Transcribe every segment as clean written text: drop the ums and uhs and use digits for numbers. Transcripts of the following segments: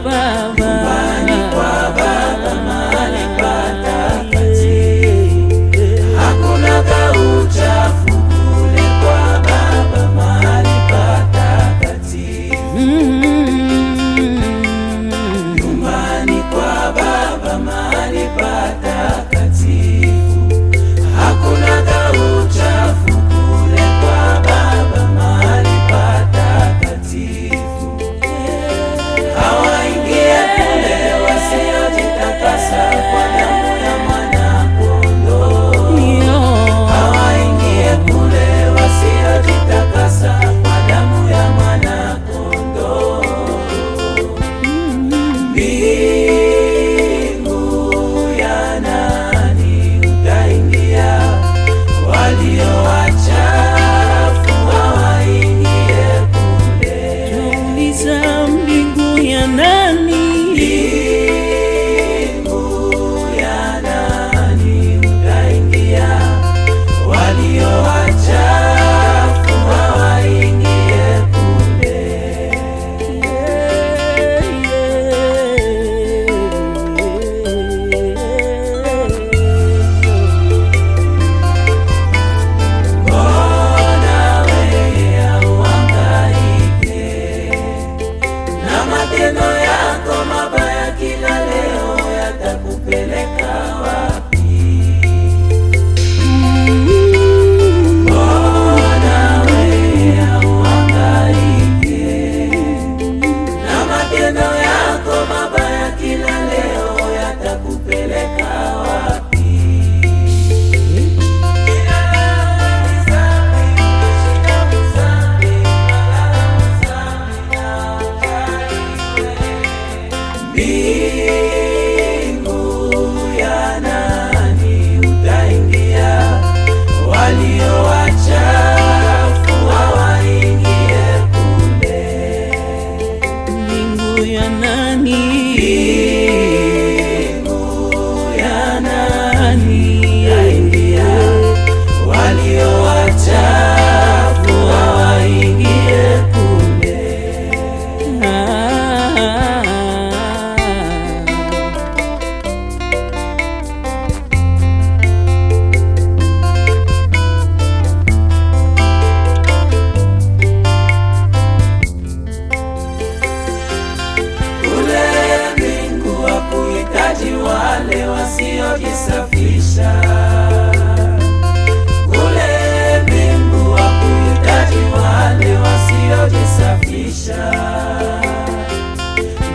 Baba, nyumbani kwa Baba, mahali patakatifu. Hakunaga uchafu kule kwa Baba, mahali patakatifu. Nyumbani kwa Baba, mahali patakatifu. Hakunaga uchafu kule kwa Baba, mahali patakatifu. Hawaingie kule wasiojitakasa kwa damu ya Mwana-Kondoo. Hawaingie kule wasiojitakasa kwa damu ya Mwana-Kondoo. Mbingu ya nani utaingia? Walio wachafu hawaingie kule. Tuuliza, mbingu ya nani? Mbingu ya nani utaingia? Walio wachafu hawaingie kule. Mbona wewe hauhangaike na matendo yako mabaya? Kila leo yatakupeleka wapi? Mbona wewe hauhangaike na matendo yako mabaya? Kila leo yatakupeleka wapi? Mbingu ya nani utaingia? Walio wachafu hawaingie kule. Mbingu ya nani? Mbingu ya nani yaingia? Walio wachafu hawaingie kule. Kule mbingu hakuhitaji wale wasiojisafisha. Kule mbingu hakuhitaji wale wasiojisafisha.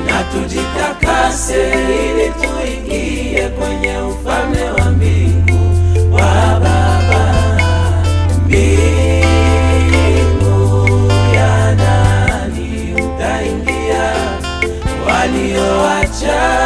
Na tujitakase ili tuingie kwenye ufalme wa mbingu wa Baba. Mbingu ya nani utaingia? Walio wachafu